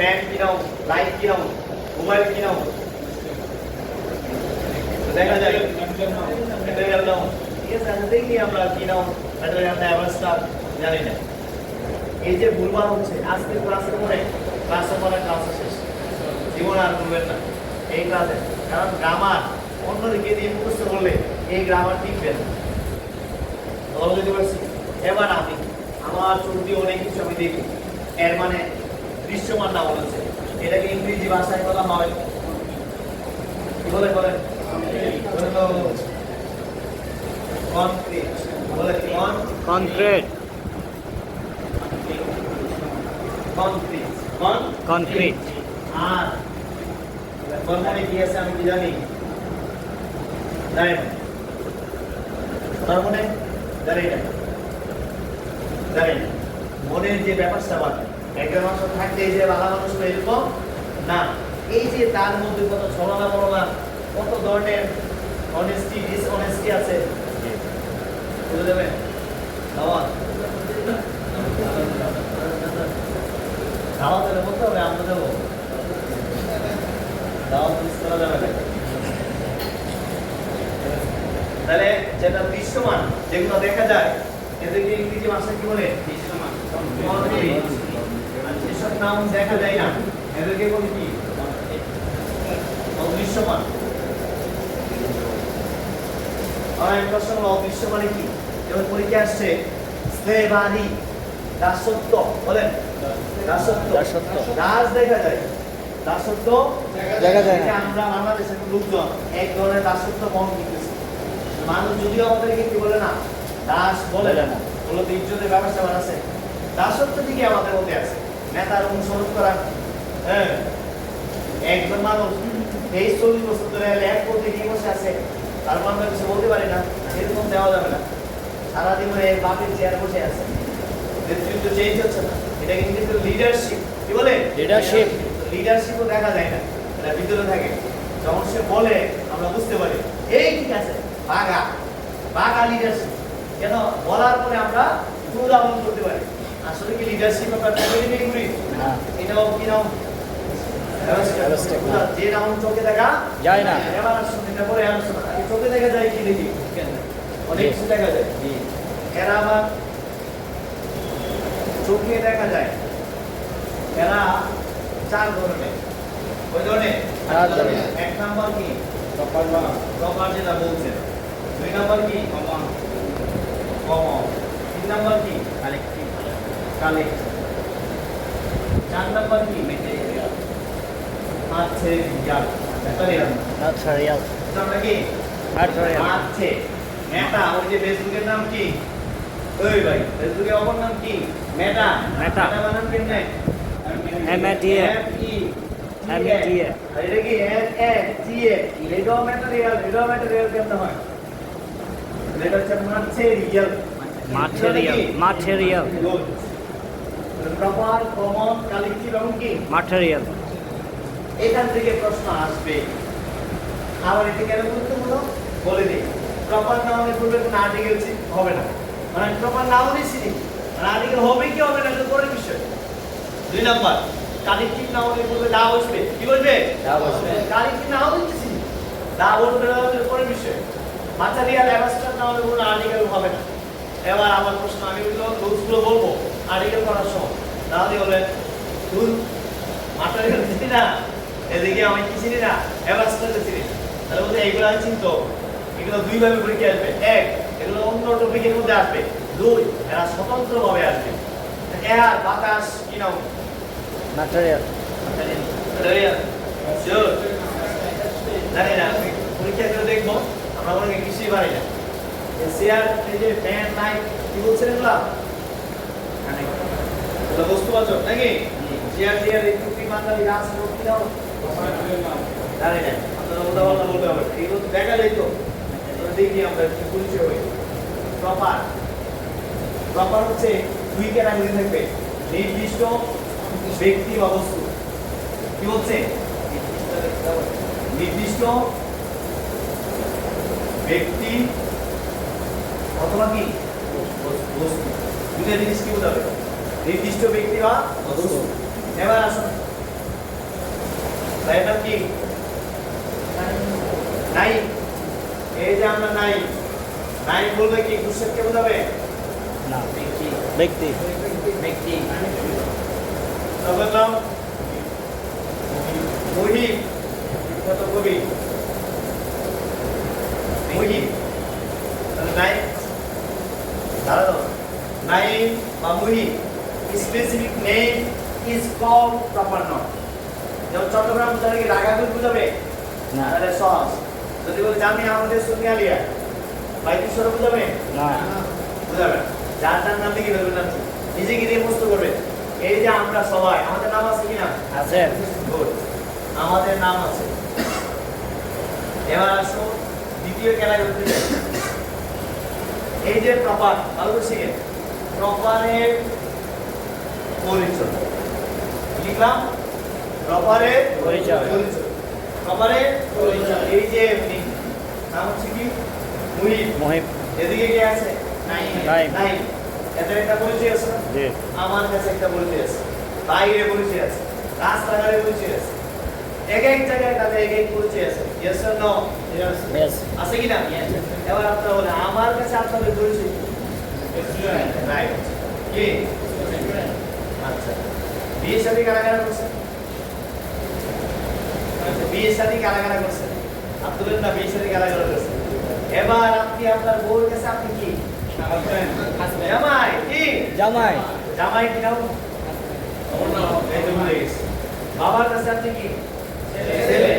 Fan কিনাও, light কিনাও, mobile কিনাও, দেখা যায় material নাও, ঠিক আছে? আচ্ছা দেখি আমরা কিনাও ম্যাটেরিয়াল অ্যাভারেজটা জানি না। এই যে ভুলভাল হচ্ছে আজকে ক্লাসের পরে ক্লাস শেষ, জীবন আর ভুলবেন না এই ক্লাসে, কারণ গ্রামার অন্যদিকে দিয়ে মুখস্থ করলে এই গ্রামার টিকবে না। বুঝতে পারছি? এবার আমি আমার চোখ দিয়ে অনেক কিছু আমি দেখি, এর মানে দৃশ্যমান না বলেছে, এটাকে ইংরেজি ভাষায় বলা হয় কি বলে বলেন? কনক্রিট। বলে কি? কনক্রিট। কনক্রিট। কনক্রিট। আর কর্মনে কি আছে আমি কি জানি? জানি না। কর্মনে জানি না, জানি না। মনের যে ব্যাপারটা বাদ, একজন মানুষ থাকতে এই যে ভালো মানুষ এরকম না, এই যে তার মধ্যে কত ছলনা বলনা, কত ধরনের অনেস্টি ডিসঅনেস্টি আছে, বুঝে দেবেন? দাওয়াত দাওয়াত দেবে বলতে হবে, আমরা দেবো দাওয়াত মিস করা যাবে না। তাহলে যেটা দৃশ্যমান, যেগুলো দেখা যায়, এদেরকে ইংরেজি ভাষায় কি বলে? দৃশ্যমান। আর যেসব নাম দেখা যায় না, এদেরকে বলে কি? অদৃশ্যমান। আর একটা প্রশ্ন হলো অদৃশ্য মানে কি? যেমন পরীক্ষা আসছে স্লেভারি, দাসত্ব, বলেন দাসত্ব। দাস দেখা যায়, দাসত্ব দেখা যায় না। আমরা বাংলাদেশের লোকজন এক ধরনের দাসত্ব বহন করতেছি। মানুষ যদিও আমাদেরকে কি বলে না, দাস বলে না, বলো তো ইজ্জতের ব্যবস্থা আছে। দাসত্ব থেকে আমাদের মধ্যে আছে, নেতার অনুসরণ করা। হ্যাঁ, একজন মানুষ 23-40 বছর ধরে এক পথে গিয়ে বসে আছে, তারপর আমরা কিছু বলতে পারি না, এরকম দেওয়া যাবে না। সারাদিন ধরে বাপের চেয়ার বসে আছে, নেতৃত্ব চেঞ্জ হচ্ছে না, এটা কিন্তু লিডারশিপ। কি বলে? লিডারশিপ। লিডারশিপও দেখা যায় না, এটা ভিতরে থাকে। যখন সে বলে আমরা বুঝতে পারি এই ঠিক আছে, বাঘা বাঘা লিডারশিপ। কেন? বলার পরে আমরা অনুধাবন করতে পারি আসলে কি লিডারশিপ আমরা ফ্যামিলি করি না। এটাও কি নাম? যে নাম চোখে দেখা যায় না। এবার আসুন এটা পরে আলোচনা। চোখে দেখা যায় কি দেখি? অনেক কিছু দেখা যায়। এরা আবার চোখে দেখা যায়, এরা 4 ধরনের। ওই ধরনের 4 ধরনের। 1 নাম্বার কি? প্রপার যেটা বলছেন। 2 নাম্বার কি? কমন। 3 নাম্বার কি? কালেকটিভ। 4 নাম্বার কি? ম্যাটেরিয়াল। ম্যাটেরিয়াল। নামটা কি? আছে মেটা। ওই যে ফেসবুকের নাম কি? ওই ভাই ফেসবুকের অপর নাম কি? মেটা। মেটা বানান কেমনে? MATA। MATA। আর এটা কি? MATA। এটাও ম্যাটেরিয়াল, এটাও ম্যাটেরিয়াল কেমনে হয়? এটা হচ্ছে material. Material. Proper, common, collective এবং কি? ম্যাটেরিয়াল। এখান থেকে প্রশ্ন আসবে। আবার এটা কেন গুরুত্বপূর্ণ বলে দিই। প্রপার নাউনের পূর্বে কোনো আর্টিকেল হবে না, মানে প্রপার নাউনই চিনি, মানে আর্টিকেল হবে কি হবে না এটা পরের বিষয়। 2 নাম্বার কালেকটিভ নাউনের পূর্বে দা বসবে। কি বলবে? দা বসবে। কালেকটিভ নাউন চিনি, দা বসবে না বলবে পরের বিষয়। ম্যাটেরিয়াল অ্যাবস্ট্রাক্ট নাউনের কোনো আর্টিকেল হবে না। এবার আমার প্রশ্ন, আমি ওইগুলো রুলসগুলো বলবো আর্টিকেল করার সময়, তাহলে বলবেন রুল ম্যাটেরিয়াল চিনি না, এদিকে আমি কি চিনি না, অ্যাবস্ট্রাক্ট চিনি। তাহলে বলতে এইগুলো আমি চিনতো, এগুলো 2 ভাবে পরীক্ষা আসবে। 1, এগুলো অন্য টপিকের মধ্যে আসবে। 2, এরা স্বতন্ত্রভাবে আসবে। এয়ার, বাতাস কি নাম? ম্যাটেরিয়াল। ম্যাটেরিয়াল। শিওর? জানি না, পরীক্ষা করে দেখবো। আমরা অনেকে কিছুই পারি না। চেয়ার, এই যে ফ্যান, লাইট, কি বলছেন এগুলা? এগুলো বস্তুবাচক নাকি? চেয়ার এই টুপি বাঙালি গাছ কি নাম? জানি না, আপনারা উদাহরণ বলতে হবে। এগুলো তো দেখা যায় তো, দেখি আমরা একটু পরিচয় হই। প্রপার হচ্ছে 2 ক্যাটাগরি থাকবে, নির্দিষ্ট ব্যক্তি বা বস্তু। কি বলছে? নির্দিষ্ট ব্যক্তি অথবা কি বস্তু। 2টা জিনিস কি বোঝাবে? নির্দিষ্ট ব্যক্তি বা বস্তু। এবার আসুন ভাইয়ের নাম কি? নাই। এই যে আমরা নাই, নাই বলবে কি? গুরুশেদকে বোঝাবে? না ব্যক্তি ব্যক্তি। তারপর নাম মুহিব, কত কবি? মুহিব। তাহলে নাই দাঁড়াও, নাইম বা Muhib specific name is called proper noun. যেমন চট্টগ্রাম বোঝালে কি রাগাগুল বোঝাবে? না তাহলে সহজ। যদি বলি জামি আমাদের সুনি আলিয়া, বাইতুল সরব বোঝাবে? না বুঝাবে। যার যার নাম লিখে দেবেন না, নিজেকে দিয়ে মুস্ত করবে। এই যে আমরা সবাই, আমাদের নাম আছে কিনা? আছে Good. আমাদের নাম আছে। এবার আসো দ্বিতীয় ক্যাটাগরিতে যাই। এই যে প্রপার, ভালো করে শিখেন। প্রপারের পরিচয় লিখলাম, প্রপারের পরিচয়। প্রপারের পরিচয়। এই যে নাম হচ্ছে কি? মুহিব। মহিব এদিকে কে আছে? নাইম। নাই। এদের একটা পরিচয় আছে না? জি আমার কাছে একটা পরিচয় আছে, বাইরে পরিচয় আছে, রাস্তাঘাটে পরিচয় আছে, এক এক জায়গায় তাদের এক এক পরিচয় আছে। Yes or no? ইয়েস আছে কি না? এবার আপনারা বলেন আমার কাছে আপনাদের পরিচয় কি? রাইট। কি? আচ্ছা, বিয়ে শাদী কারা কারা করছেন? বিয়ে শাদী কারা কারা করছেন? আব্দুল না বিয়ে শাদী কারা কারা করছেন? এবার আপনি আপনার বউর কাছে আপনি কি? জামাই। কি? জামাই জামাই কি নাম? এই তো ভুলে গেছি। বাবার কাছে আপনি কি? ছেলে।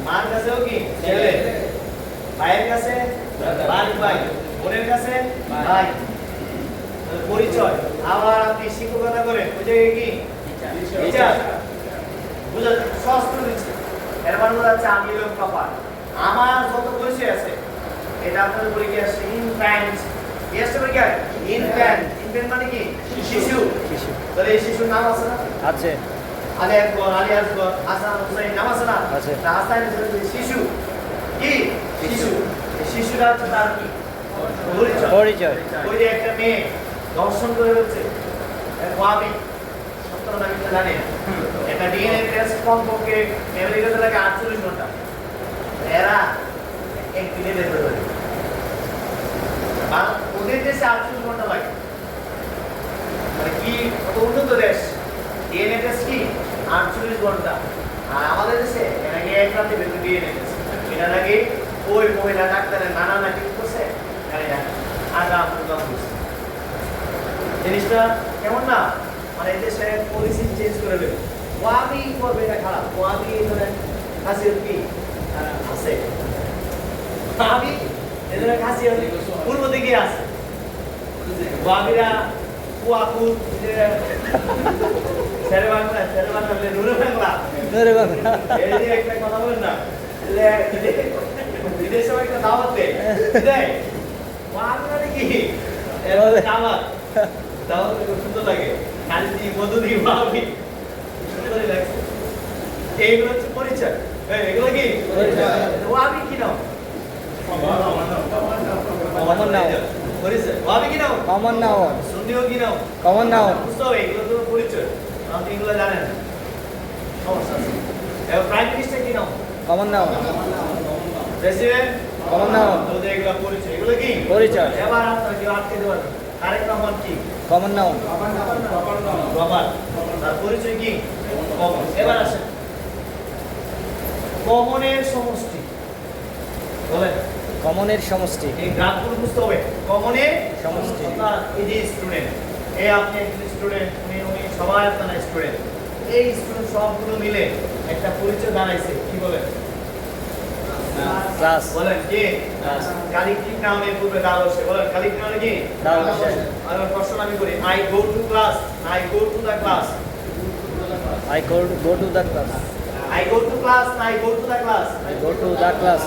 মার কাছেও কি? ছেলে। ভাইয়ের কাছে? ভাই। বোনের কাছে? ভাই। তাহলে পরিচয়। আবার আপনি শিক্ষকতা করেন, ওই জায়গায় কি? টিচার। বুঝা সহজ করে দিচ্ছি। এর মানে বোঝা যাচ্ছে আমি হলাম প্রপার। আমার যত পরিচয় আছে এটা আপনাদের পরীক্ষায় আসছে ইনফ্যান্ট। কি আসছে পরীক্ষায়? ইনফ্যান্ট। ইনফ্যান্ট মানে কি? শিশু। শিশু তাহলে এই শিশুর নাম আছে না? আছে আলী আকবর, আলী আসগর, হাসান হুসাইন, নাম আছে না? আছে। তা হাসান হুসাইন শিশু। কি? শিশু। এই শিশুরা হচ্ছে তার কি? পরিচয়। পরিচয় ওই যে একটা মেয়ে দর্শন করে হচ্ছে ওয়াবি, সত্য না মিথ্যা জানি না। একটা ডিএনএ টেস্ট কমপক্ষে আমেরিকাতে লাগে 48 ঘন্টা। এরা একদিনে বের করে দেবে। আর ওদের দেশে 48 ঘন্টা লাগে। মানে কি কত উন্নত দেশ। ডিএনএ টেস্ট কি 48 ঘন্টা। আর আমাদের দেশে এর আগে এক রাতে বের করে ডিএনএ টেস্ট। এটার আগে ওই মহিলা ডাক্তারের নানা নাকি করছে জানি না, আগাম প্রোগ্রাম করছে। জিনিসটা কেমন না? মানে এই দেশে পলিসি চেঞ্জ করে দেবে। ওয়াবি করবে, এটা খারাপ। ওয়াবি মানে হাসির কি আছে? ওয়াবি এদের কাছে পূর্ব দিকে আছে। ওয়াবিরা কুয়াকুর যে ছেড়ে বাংলা নুরে বাংলা। নরে বাংলা এই যে একটা কথা বলেন না, বিদেশে একটা দাওয়াত দেয়। ওয়াবি মানে কি? দাওয়াত। দাওয়াত খুব সুন্দর লাগে। খালি দিয়ে মধু দিয়ে ওয়াবি সুন্দরই লাগছে। এইগুলো হচ্ছে পরিচয়। এগুলো কি ওয়াবি কি নাম? কমন নাউন পরিচয়। ওয়াবি কি নাম? কমন নাউন সুন্নিও কি নাম? কমন নাউন বুঝতে হবে, এগুলো তো পরিচয়। আপনি এগুলো জানেন না, সমস্যা আছে। এবার প্রাইম মিনিস্টার কি নাম? Common noun president common noun ওদের এগুলো পরিচয়। এগুলো কি পরিচয় এবার আপনার কেউ আটকে দেওয়ার আরেক রহমান কি? Common noun Rahman. তার পরিচয় কি? কমন। এবার আসেন কমনের সমষ্টি বলেন। কমনের সমষ্টি এই গ্রাফগুলো বুঝতে হবে। কমনের সমষ্টি। আপনার এই যে স্টুডেন্ট, এই আপনি একজন স্টুডেন্ট, উনি সবাই আপনারা স্টুডেন্ট। এই স্টুডেন্ট সবগুলো মিলে একটা পরিচয় দাঁড়াইছে। কি বলেন? ক্লাস বলেন কি? কালেক্টিভ নাউনের পূর্বে দাও বসে। বলেন কালেক্টিভ নাউনে কি? দাও বসে। আর প্রশ্ন আমি করি, I go to class, I go to the class. I go to the class I go to class, I go to the class. I go to the class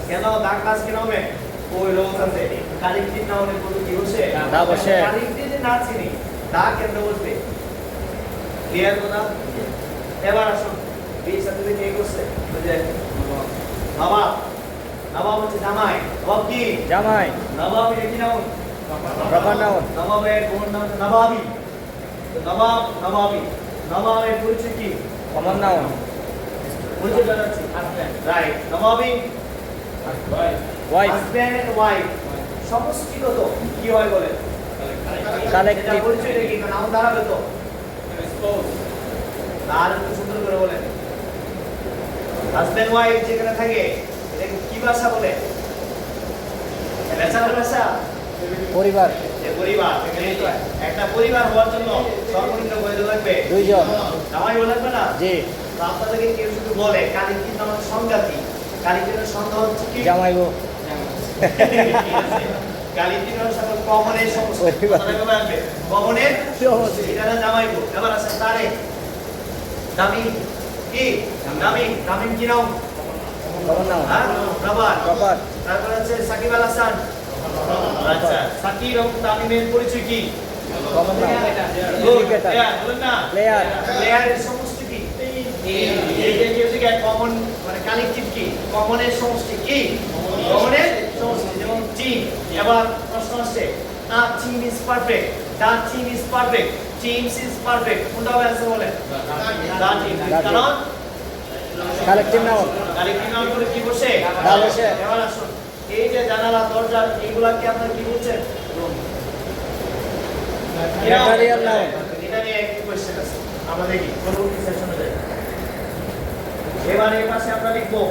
কেন দা ক্লাস কেন হবে? ওই লোক আছে কালেক্টিভ নাউনের পূর্বে কি বসে? দা বসে। কালেক্টিভ যে না চিনি দা কেন বসবে? ক্লিয়ার কথা? এবার আসুন বিয়ে সাথে কে করছে? বুঝলেন? নবাব। নবাব হচ্ছে জামাই। নবাব কি? জামাই নবাব এটা কি নাম? প্রপার নাউন নবাবের বোন নাম হচ্ছে নবাবী। তো নবাব, নবাবী। নবাবের পরিচয় কি? কমন নাউন বুঝতে পারছি রাইট নবাবী ওয়াইফ হাজব্যান্ড এন্ড ওয়াইফ সমষ্টিগত কি হয় বলে এটা কালেকটিভ পরিচয়টা কি নাম দাঁড়াবে তো আর একটু সুন্দর করে বলেন হাজব্যান্ড ওয়াইফ যেখানে থাকে এটাকে কি ভাষা বলে ন্যাচারাল ভাষা পরিবার যে পরিবার একটা পরিবার হওয়ার জন্য সর্বনিম্ন কয়জন লাগবে দুইজন জামাই বলে লাগবে না জি তো আপনাদেরকে কেউ যদি বলে কালিকীর নামের সংজ্ঞা কি কালিকীর সংজ্ঞা হচ্ছে কি জামাইবো কালিকীর সাথে কমনের সমস্যা পরিবার। কথাটা বলবে কমনের সমস্যা। এটা না জামাইবো এবার আছে তারে দামি কি দামি কি নাম বাবার নাম হ্যাঁ রাবার প্রপার তারপর আছে সাকিব আল হাসান আচ্ছা সাকিব এবং তামিমের পরিচয় কি বাবার নাম Good. ক্রিকেটার Yeah, বলুন না প্লেয়ার প্লেয়ারের সমষ্টি কি এই যে কেউ যদি কমন মানে কালেকটিভ কি কমনের সমষ্টি কি কমনের সমষ্টি যেমন টিম এবার প্রশ্ন আসছে a team is perfect the team is perfect teams is perfect কোনটা হবে অ্যান্সার বলেন দা টিম কারণ কালেকটিভ নাউন কালেকটিভ নাম করে কি বসে দা বসে। এবার আসুন এই যে জানালা দরজা এইগুলা কি আপনারা কি বলছেন ম্যাটেরিয়াল নাউন এটা নিয়ে একটু কোশ্চেন আছে আমরা দেখি পরবর্তী সেশনে যাই এবার এই পাশে আমরা লিখবো